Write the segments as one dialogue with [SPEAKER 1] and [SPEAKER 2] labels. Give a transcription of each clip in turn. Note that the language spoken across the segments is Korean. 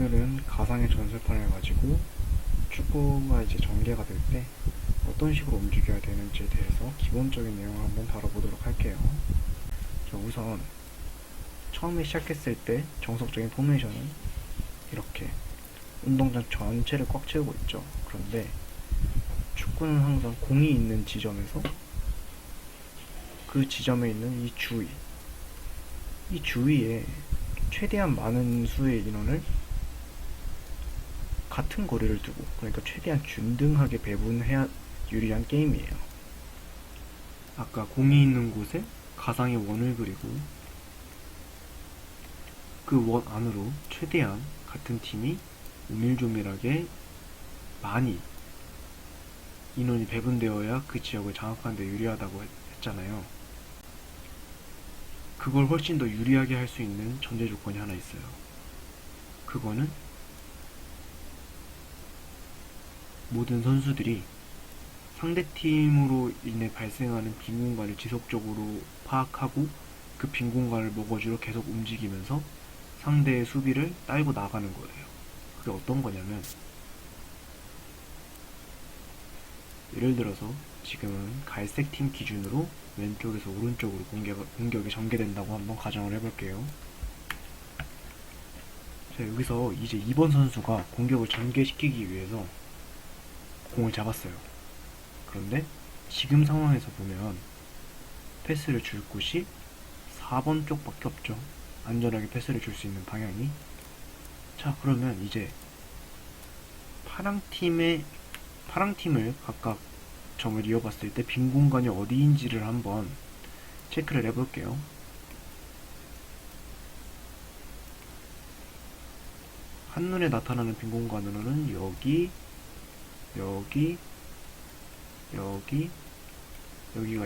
[SPEAKER 1] 오늘은 가상의 전술판을 가지고 축구가 이제 전개가 될 때 어떤 식으로 움직여야 되는지에 대해서 기본적인 내용을 한번 다뤄보도록 할게요. 자, 우선 처음에 시작했을 때 정석적인 포메이션은 이렇게 운동장 전체를 꽉 채우고 있죠. 그런데 축구는 항상 공이 있는 지점에서 그 지점에 있는 이 주위에 최대한 많은 수의 인원을 같은 거리를 두고, 그러니까 최대한 균등하게 배분해야 유리한 게임이에요. 아까 공이 있는 곳에 가상의 원을 그리고 그 원 안으로 최대한 같은 팀이 오밀조밀하게 많이 인원이 배분되어야 그 지역을 장악하는 데 유리하다고 했잖아요. 그걸 훨씬 더 유리하게 할 수 있는 전제 조건이 하나 있어요. 그거는 모든 선수들이 상대팀으로 인해 발생하는 빈 공간을 지속적으로 파악하고 그 빈 공간을 먹어주러 계속 움직이면서 상대의 수비를 딸고 나가는 거예요. 그게 어떤 거냐면, 예를 들어서 지금은 갈색 팀 기준으로 왼쪽에서 오른쪽으로 공격이 전개된다고 한번 가정을 해볼게요. 자, 여기서 이제 2번 선수가 공격을 전개시키기 위해서 공을 잡았어요. 그런데 지금 상황에서 보면 패스를 줄 곳이 4번 쪽밖에 없죠. 안전하게 패스를 줄 수 있는 방향이. 자, 그러면 이제 파랑팀을 각각 점을 이어봤을 때 빈 공간이 어디인지를 한번 체크를 해볼게요. 한눈에 나타나는 빈 공간으로는 여기가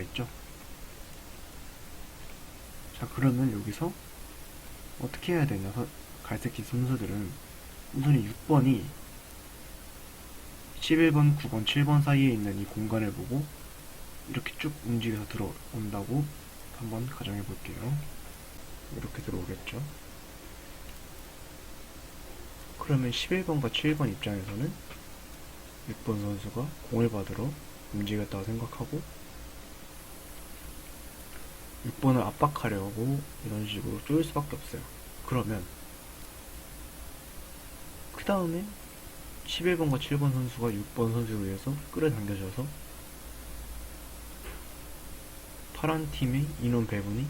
[SPEAKER 1] 있죠. 자, 그러면 여기서 어떻게 해야 되냐, 갈색팀 선수들은 우선 6번이 11번, 9번, 7번 사이에 있는 이 공간을 보고 이렇게 쭉 움직여서 들어온다고 한번 가정해 볼게요. 이렇게 들어오겠죠. 그러면 11번과 7번 입장에서는 6번 선수가 공을 받으러 움직였다고 생각하고 6번을 압박하려고 이런 식으로 쪼일 수밖에 없어요. 그러면 그 다음에 11번과 7번 선수가 6번 선수에 의해서 끌어당겨져서 파란 팀의 인원 배분이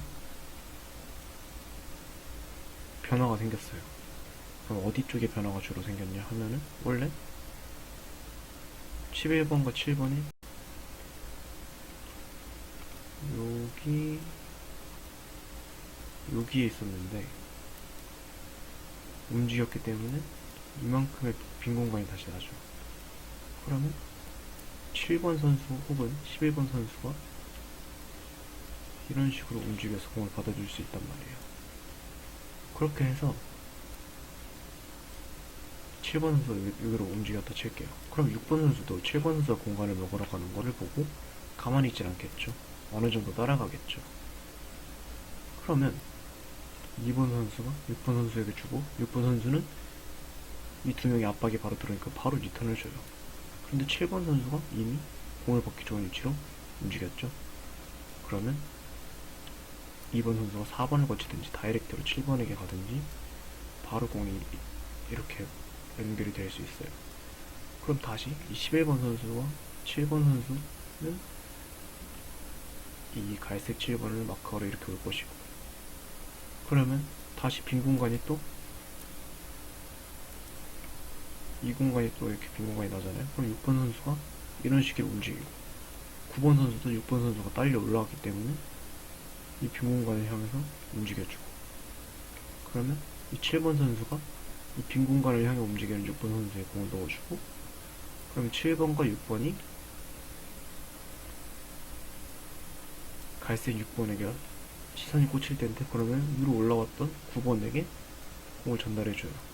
[SPEAKER 1] 변화가 생겼어요. 그럼 어디 쪽에 변화가 주로 생겼냐 하면은, 원래 11번과 7번이 여기에 있었는데 움직였기 때문에 이만큼의 빈 공간이 다시 나죠. 그러면 7번 선수 혹은 11번 선수가 이런 식으로 움직여서 공을 받아줄 수 있단 말이에요. 그렇게 해서 7번 선수가 여기로 움직였다 칠게요. 그럼 6번 선수도 7번 선수가 공간을 먹으러 가는 거를 보고 가만히 있질 않겠죠. 어느 정도 따라가겠죠. 그러면 2번 선수가 6번 선수에게 주고 6번 선수는 이 두 명의 압박이 바로 들어오니까 바로 리턴을 줘요. 그런데 7번 선수가 이미 공을 받기 좋은 위치로 움직였죠. 그러면 2번 선수가 4번을 거치든지 다이렉트로 7번에게 가든지 바로 공이 이렇게 연결이 될 수 있어요. 그럼 다시 이 11번 선수와 7번 선수는 이 갈색 7번을 마크하러 이렇게 올 것이고, 그러면 다시 빈 공간이 또 이 공간이 또 이렇게 빈 공간이 나잖아요. 그럼 6번 선수가 이런 식으로 움직이고 9번 선수도 6번 선수가 딸려 올라왔기 때문에 이 빈 공간을 향해서 움직여주고, 그러면 이 7번 선수가 이 빈 공간을 향해 움직이는 6번 선수의 공을 넣어주고, 그러면 7번과 6번이 갈색 6번에게 시선이 꽂힐 텐데, 그러면 위로 올라왔던 9번에게 공을 전달해줘요.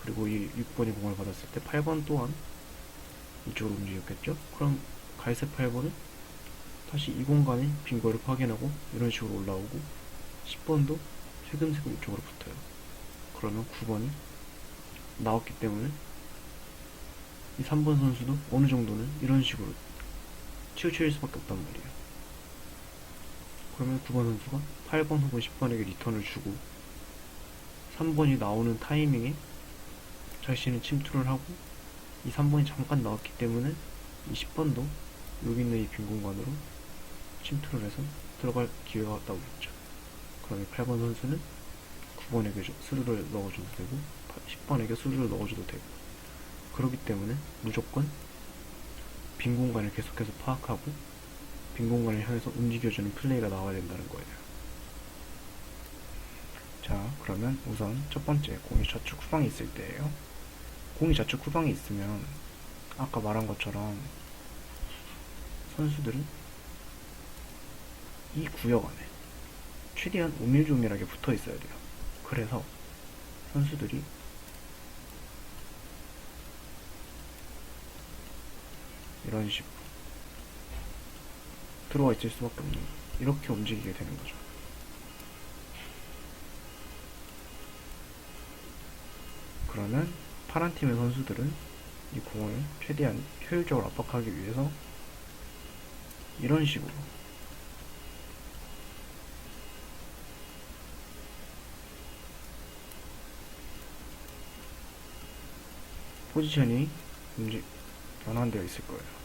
[SPEAKER 1] 그리고 이 6번이 공을 받았을 때 8번 또한 이쪽으로 움직였겠죠? 그럼 갈색 8번은 다시 이 공간에 빈 거를 확인하고 이런 식으로 올라오고, 10번도 슬금슬금 이쪽으로 붙어요. 그러면 9번이 나왔기 때문에 이 3번 선수도 어느 정도는 이런 식으로 치우칠 수밖에 없단 말이에요. 그러면 9번 선수가 8번 혹은 10번에게 리턴을 주고 3번이 나오는 타이밍에 자신은 침투를 하고 이 3번이 잠깐 나왔기 때문에 이 10번도 여기 있는 이 빈 공간으로 침투를 해서 들어갈 기회가 왔다고 했죠. 그러면 8번 선수는 9번에게 수루를 넣어줘도 되고 10번에게 수루를 넣어줘도 되고, 그렇기 때문에 무조건 빈 공간을 계속해서 파악하고 빈 공간을 향해서 움직여주는 플레이가 나와야 된다는 거예요. 자, 그러면 우선 첫 번째, 공이 좌측 후방에 있을 때예요. 공이 좌측 후방에 있으면 아까 말한 것처럼 선수들은 이 구역 안에 최대한 오밀조밀하게 붙어 있어야 돼요. 그래서 선수들이 이런 식으로 들어와 있을 수밖에 없는, 이렇게 움직이게 되는 거죠. 그러면 파란 팀의 선수들은 이 공을 최대한 효율적으로 압박하기 위해서 이런 식으로 포지션이 변환되어 있을 거예요.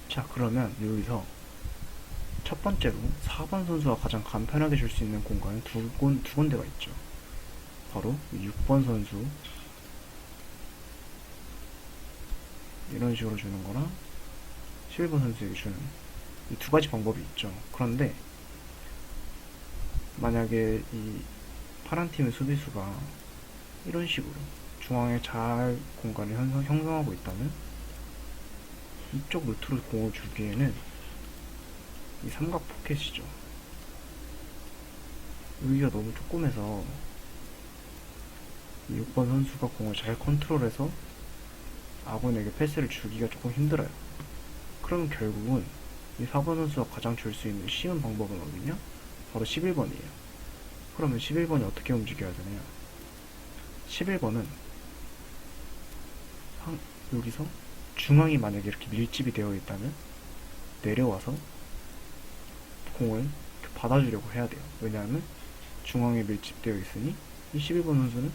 [SPEAKER 1] 자, 그러면 여기서 첫 번째로 4번 선수가 가장 간편하게 줄 수 있는 공간은 두 군데가 있죠. 바로 6번 선수 이런 식으로 주는 거랑 11번 선수에게 주는 이 두 가지 방법이 있죠. 그런데 만약에 이 파란 팀의 수비수가 이런 식으로 중앙에 잘 공간을 형성하고 있다면 이쪽 루트로 공을 주기에는 이 삼각 포켓이죠. 여기가 너무 조그매서 이 6번 선수가 공을 잘 컨트롤해서 아군에게 패스를 주기가 조금 힘들어요. 그럼 결국은 이 4번 선수가 가장 줄 수 있는 쉬운 방법은 어디냐? 바로 11번이에요. 그러면 11번이 어떻게 움직여야 되나요? 11번은 여기서 중앙이 만약에 이렇게 밀집이 되어 있다면 내려와서 공을 받아주려고 해야 돼요. 왜냐하면 중앙에 밀집되어 있으니 이 11번 선수는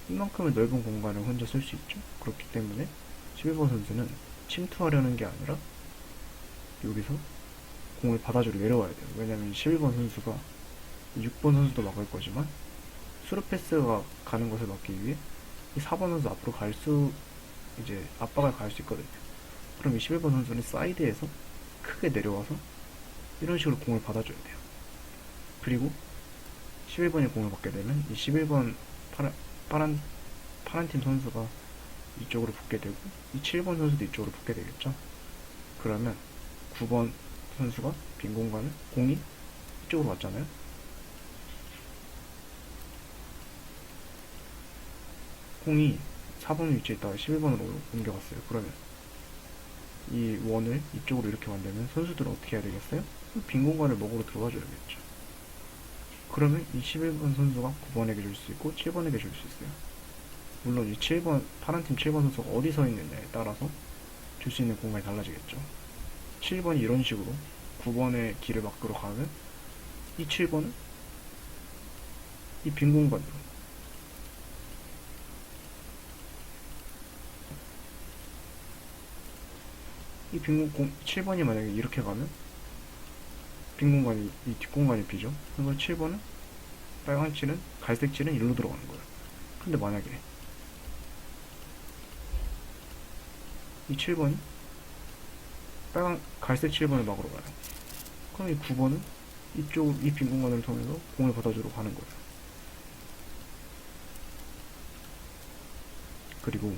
[SPEAKER 1] 이만큼의 넓은 공간을 혼자 쓸 수 있죠. 그렇기 때문에 11번 선수는 침투하려는 게 아니라 여기서 공을 받아주려 내려와야 돼요. 왜냐하면 11번 선수가 6번 선수도 막을 거지만 수루 패스가 가는 것을 막기 위해 이 4번 선수 앞으로 이제 압박을 가할 수 있거든요. 그럼 이 11번 선수는 사이드에서 크게 내려와서 이런 식으로 공을 받아줘야 돼요. 그리고 11번이 공을 받게 되면 이 11번 파란 팀 선수가 이쪽으로 붙게 되고 이 7번 선수도 이쪽으로 붙게 되겠죠. 그러면 9번 선수가 빈 공간을 공이 이쪽으로 왔잖아요. 공이 4번 위치에 있다가 11번으로 옮겨갔어요. 그러면 이 원을 이쪽으로 이렇게 만들면 선수들은 어떻게 해야 되겠어요? 빈 공간을 먹으러 들어와 줘야겠죠. 그러면 이 11번 선수가 9번에게 줄 수 있고 7번에게 줄 수 있어요. 물론 이 7번 파란팀 7번 선수가 어디 서 있느냐에 따라서 줄 수 있는 공간이 달라지겠죠. 7번이 이런 식으로 9번의 길을 막으러 가면 이 7번은 이 빈 공간으로 이 빈 공간 7번이 만약에 이렇게 가면 빈 공간이 이 뒷공간이 비죠. 그래서 7번은 빨간 칠은 갈색 칠은 일로 들어가는 거예요. 근데 만약에 이 7번이 갈색 7번을 막으러 가요. 그럼 이 9번은 이 빈 공간을 통해서 공을 받아주러 가는 거예요. 그리고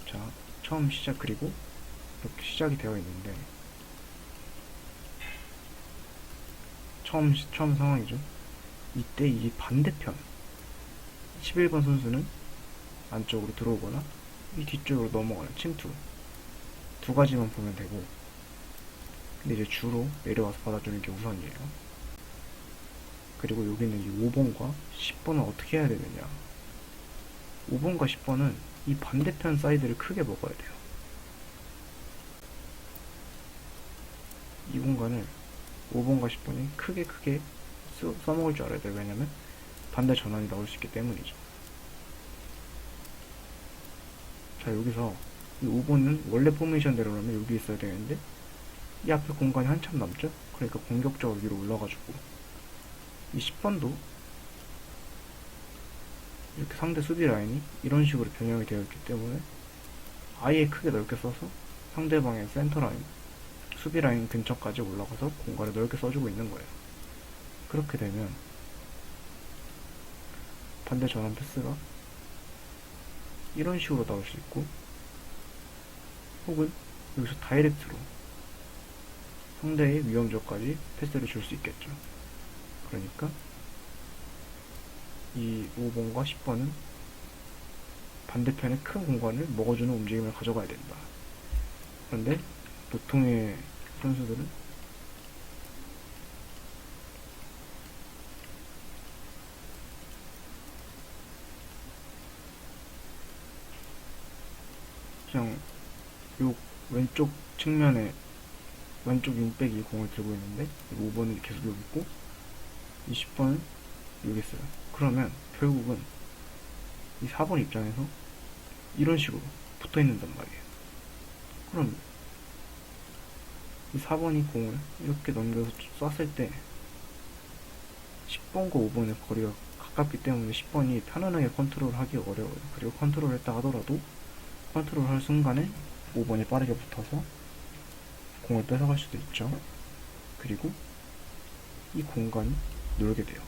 [SPEAKER 1] 자, 그리고 이렇게 시작이 되어 있는데 처음 상황이죠. 이때 이 반대편 11번 선수는 안쪽으로 들어오거나 이 뒤쪽으로 넘어가는 침투 두 가지만 보면 되고, 근데 이제 주로 내려와서 받아주는 게 우선이에요. 그리고 여기는 이 5번과 10번은 어떻게 해야 되느냐. 5번과 10번은 이 반대편 사이드를 크게 먹어야 돼요. 이 공간을 5번과 10번이 크게 써먹을 줄 알아야 돼요. 왜냐면 반대 전환이 나올 수 있기 때문이죠. 자, 여기서 이 5번은 원래 포메이션대로라면 여기 있어야 되는데 이 앞에 공간이 한참 남죠? 그러니까 공격적으로 위로 올라가지고, 이 10번도 이렇게 상대 수비 라인이 이런 식으로 변형이 되어 있기 때문에 아예 크게 넓게 써서 상대방의 센터 라인, 수비 라인 근처까지 올라가서 공간을 넓게 써주고 있는 거예요. 그렇게 되면 반대 전환 패스가 이런 식으로 나올 수 있고, 혹은 여기서 다이렉트로 상대의 위험적까지 패스를 줄 수 있겠죠. 그러니까 이 5번과 10번은 반대편의 큰 공간을 먹어주는 움직임을 가져가야 된다. 그런데 보통의 선수들은 그냥 요 왼쪽 측면에 왼쪽 윙백이 공을 들고 있는데 5번은 계속 여기 있고 20번은 여기 있어요. 그러면 결국은 이 4번 입장에서 이런 식으로 붙어 있는단 말이에요. 그럼 이 4번이 공을 이렇게 넘겨서 쐈을 때 10번과 5번의 거리가 가깝기 때문에 10번이 편안하게 컨트롤하기 어려워요. 그리고 컨트롤했다 하더라도 컨트롤할 순간에 5번이 빠르게 붙어서 공을 뺏어갈 수도 있죠. 그리고 이 공간이 놀게 돼요.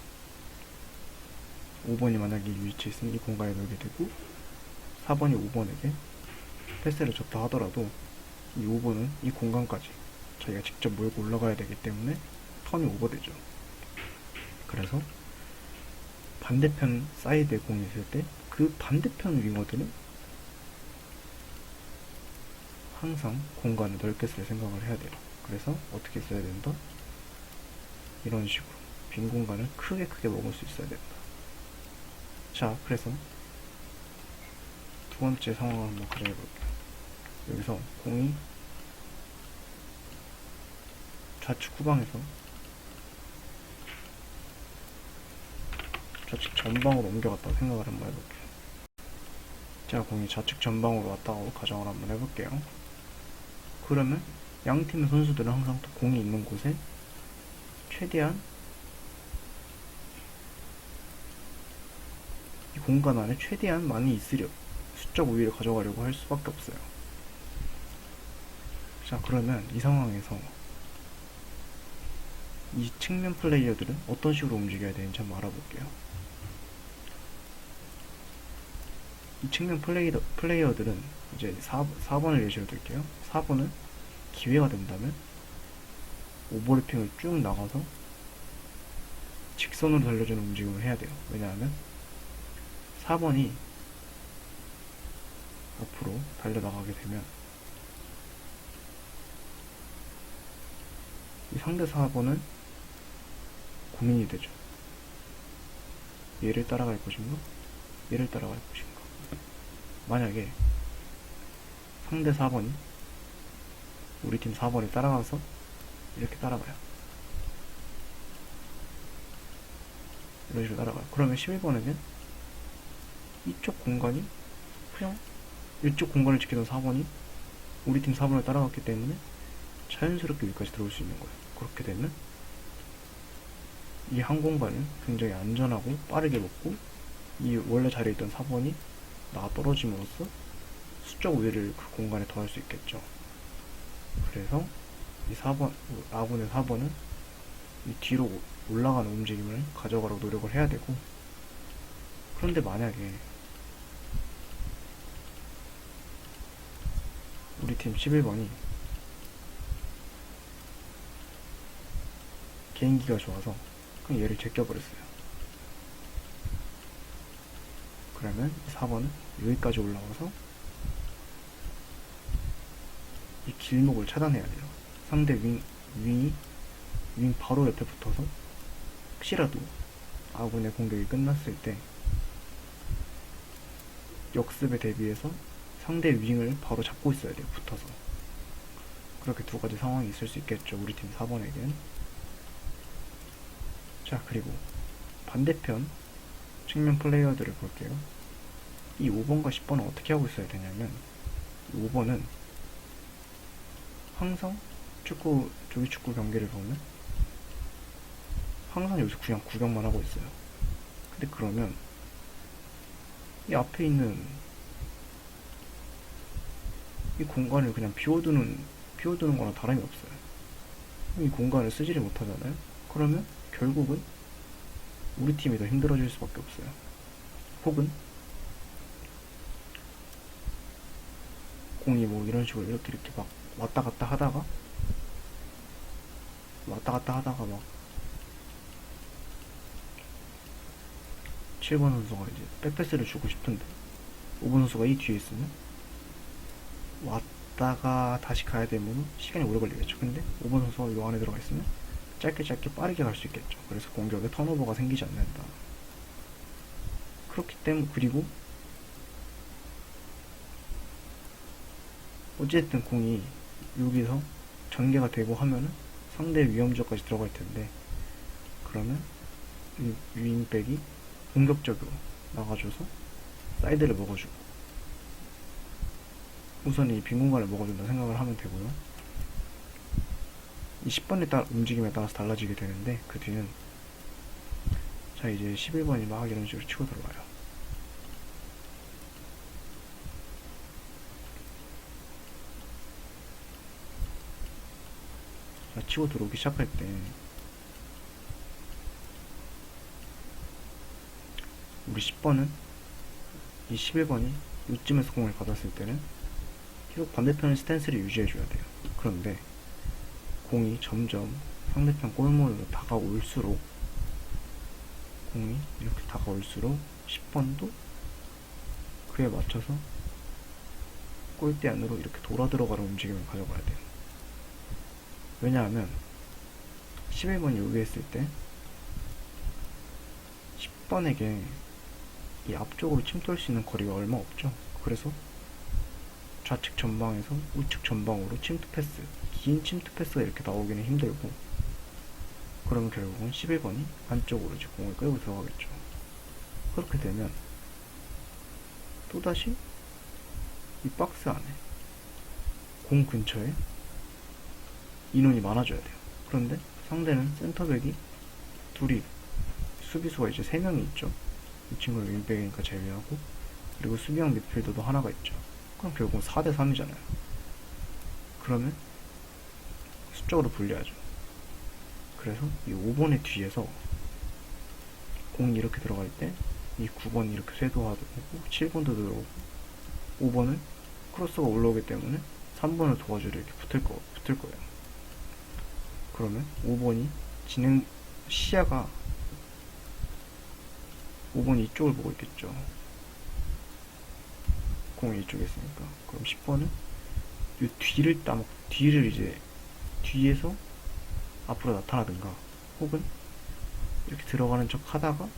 [SPEAKER 1] 5번이 만약에 이 위치에 있으면 이 공간에 놀게 되고, 4번이 5번에게 패스를 줬다 하더라도 이 5번은 이 공간까지 자기가 직접 몰고 올라가야 되기 때문에 턴이 오버되죠. 그래서 반대편 사이드에 공이 있을 때 그 반대편 윙어들은 항상 공간을 넓게 쓸 생각을 해야 돼요. 그래서 어떻게 써야 된다? 이런 식으로 빈 공간을 크게 먹을 수 있어야 된다. 자, 그래서 두 번째 상황을 한번 가정해 볼게요. 여기서 공이 좌측 후방에서 좌측 전방으로 옮겨갔다고 생각을 한번 해볼게요. 제가 공이 좌측 전방으로 왔다고 가정을 한번 해볼게요. 그러면 양 팀의 선수들은 항상 또 공이 있는 곳에 최대한 이 공간 안에 최대한 많이 있으려 수적 우위를 가져가려고 할 수밖에 없어요. 자, 그러면 이 상황에서 이 측면 플레이어들은 어떤 식으로 움직여야 되는지 한번 알아볼게요. 이 측면 플레이어들은 이제 4번을 예시로 들게요. 4번은 기회가 된다면 오버래핑을 쭉 나가서 직선으로 달려주는 움직임을 해야 돼요. 왜냐하면 4번이 앞으로 달려나가게 되면 이 상대 4번은 고민이 되죠. 얘를 따라갈 것인가? 얘를 따라갈 것인가? 만약에 상대 4번이 우리 팀 4번을 따라가서 이렇게 따라가요. 이런 식으로 따라가요. 그러면 11번에는 이쪽 공간이 그냥 이쪽 공간을 지키던 4번이 우리 팀 4번을 따라갔기 때문에 자연스럽게 여기까지 들어올 수 있는 거예요. 그렇게 되면 이 한 공간을 굉장히 안전하고 빠르게 먹고 이 원래 자리에 있던 4번이 나가 떨어짐으로써 수적 우위를 그 공간에 더할 수 있겠죠. 그래서 이 4번, 아군의 4번은 이 뒤로 올라가는 움직임을 가져가려고 노력을 해야 되고, 그런데 만약에 우리 팀 11번이 개인기가 좋아서 그냥 얘를 제껴버렸어요. 그러면 4번은 여기까지 올라와서 길목을 차단해야 돼요. 상대 윙이 윙 바로 옆에 붙어서 혹시라도 아군의 공격이 끝났을 때 역습에 대비해서 상대 윙을 바로 잡고 있어야 돼요. 붙어서. 그렇게 두 가지 상황이 있을 수 있겠죠. 우리 팀 4번에겐. 자, 그리고 반대편 측면 플레이어들을 볼게요. 이 5번과 10번은 어떻게 하고 있어야 되냐면, 5번은 항상 조기 축구 경기를 보면 항상 여기서 그냥 구경만 하고 있어요. 근데 그러면 이 앞에 있는 이 공간을 그냥 비워두는 거나 다름이 없어요. 이 공간을 쓰지를 못하잖아요. 그러면 결국은 우리 팀이 더 힘들어질 수밖에 없어요. 혹은 공이 뭐 이런 식으로 이렇게 막 왔다 갔다 하다가 막 7번 선수가 이제 백패스를 주고 싶은데 5번 선수가 이 뒤에 있으면 왔다가 다시 가야 되면 시간이 오래 걸리겠죠. 근데 5번 선수가 이 안에 들어가 있으면 짧게 빠르게 갈 수 있겠죠. 그래서 공격에 턴오버가 생기지 않는다. 그렇기 때문에, 그리고 어쨌든 공이 여기서 전개가 되고 하면은 상대 위험지역까지 들어갈 텐데, 그러면 이 윙백이 공격적으로 나가줘서 사이드를 먹어주고 우선 이 빈 공간을 먹어준다 생각을 하면 되고요. 이 10번에 따라 움직임에 따라서 달라지게 되는데, 그 뒤는 자, 이제 11번이 막 이런 식으로 치고 들어와요. 자, 치고 들어오기 시작할 때 우리 10번은 이 11번이 요쯤에서 공을 받았을 때는 계속 반대편의 스탠스를 유지해줘야 돼요. 그런데 공이 점점 상대편 골문으로 다가올수록 10번도 그에 맞춰서 골대 안으로 이렇게 돌아 들어가는 움직임을 가져가야 돼요. 왜냐하면 11번이 여기 있을 때 10번에게 이 앞쪽으로 침투할 수 있는 거리가 얼마 없죠. 그래서 좌측 전방에서 우측 전방으로 침투 패스, 긴 침투 패스가 이렇게 나오기는 힘들고, 그러면 결국은 11번이 안쪽으로 이제 공을 끌고 들어가겠죠. 그렇게 되면 또다시 이 박스 안에 공 근처에 인원이 많아져야 돼요. 그런데 상대는 센터백이 둘이, 수비수가 이제 3명이 있죠. 이 친구는 윙백이니까 제외하고, 그리고 수비형 미드필더도 하나가 있죠. 그럼 결국은 4대3이잖아요. 그러면 수적으로 불리하죠. 그래서 이 5번의 뒤에서 공이 이렇게 들어갈 때 이 9번이 이렇게 쇄도하고 7번도 들어오고 5번은 크로스가 올라오기 때문에 3번을 도와주려 이렇게 붙을 거예요. 그러면 5번이 시야가 5번이 이쪽을 보고 있겠죠. 공이 이쪽에 있으니까. 그럼 10번은 이 뒤를 이제 뒤에서 앞으로 나타나든가, 혹은 이렇게 들어가는 척 하다가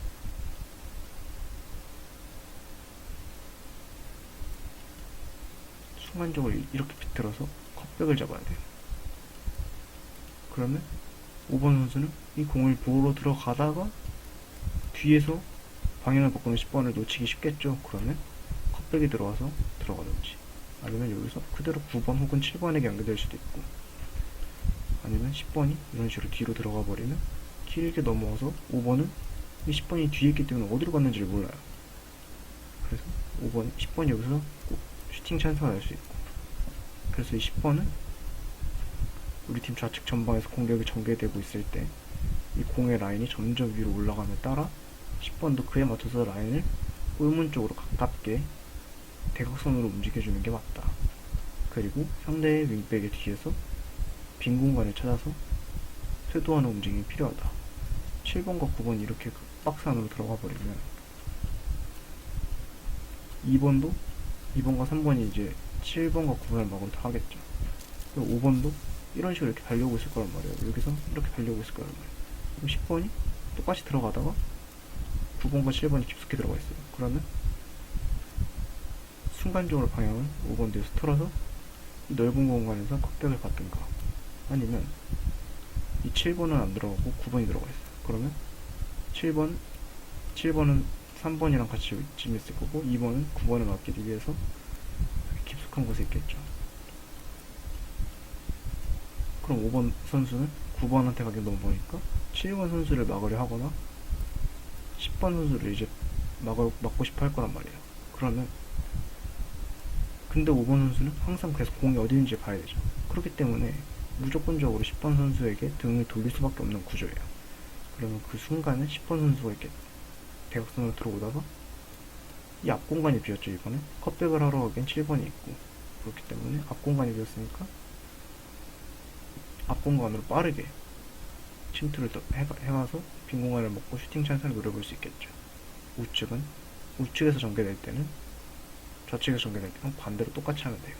[SPEAKER 1] 순간적으로 이렇게 비틀어서 컵백을 잡아야 돼요. 그러면 5번 선수는 이 공을 보러 들어가다가 뒤에서 방향을 바꾸면 10번을 놓치기 쉽겠죠. 그러면 컵백이 들어와서 들어가든지, 아니면 여기서 그대로 9번 혹은 7번에게 연결될 수도 있고, 아니면 10번이 이런 식으로 뒤로 들어가 버리면 길게 넘어와서 5번은 이 10번이 뒤에 있기 때문에 어디로 갔는지를 몰라요. 그래서 10번이 여기서 꼭 슈팅 찬스가 날 수 있고, 그래서 이 10번은 우리 팀 좌측 전방에서 공격이 전개되고 있을 때 이 공의 라인이 점점 위로 올라감에 따라 10번도 그에 맞춰서 라인을 골문 쪽으로 가깝게 대각선으로 움직여주는 게 맞다. 그리고 상대의 윙백의 뒤에서 빈 공간을 찾아서 쇄도하는 움직임이 필요하다. 7번과 9번이 이렇게 박스 안으로 들어가 버리면 2번과 3번이 이제 7번과 9번을 막으로 다 하겠죠. 5번도 이런 식으로 이렇게 달려오고 있을 거란 말이에요. 여기서 이렇게 달려오고 있을 거란 말이에요. 그럼 10번이 똑같이 들어가다가 9번과 7번이 깊숙이 들어가 있어요. 그러면 순간적으로 방향을 5번 뒤에서 틀어서 이 넓은 공간에서 컵백을 받든가, 아니면 이 7번은 안 들어가고 9번이 들어가 있어요. 그러면 7번은 3번이랑 같이 짐에 있을 거고 2번은 9번을 막기 위해서 깊숙한 곳에 있겠죠. 그럼 5번 선수는 9번한테 가기 너무 머니까 7번 선수를 막으려 하거나 10번 선수를 이제 막고 싶어 할 거란 말이에요. 그러면 근데 5번 선수는 항상 계속 공이 어디 있는지 봐야 되죠. 그렇기 때문에 무조건적으로 10번 선수에게 등을 돌릴 수밖에 없는 구조예요. 그러면 그 순간에 10번 선수가 이렇게 대각선으로 들어오다가 이 앞 공간이 비었죠. 이번에 컵백을 하러 가기엔 7번이 있고, 그렇기 때문에 앞 공간이 비었으니까 앞 공간으로 빠르게 침투를 해가서 빈 공간을 먹고 슈팅 찬스를 노려볼 수 있겠죠. 우측에서 전개될 때는 좌측에서 전개될 때랑 반대로 똑같이 하면 돼요.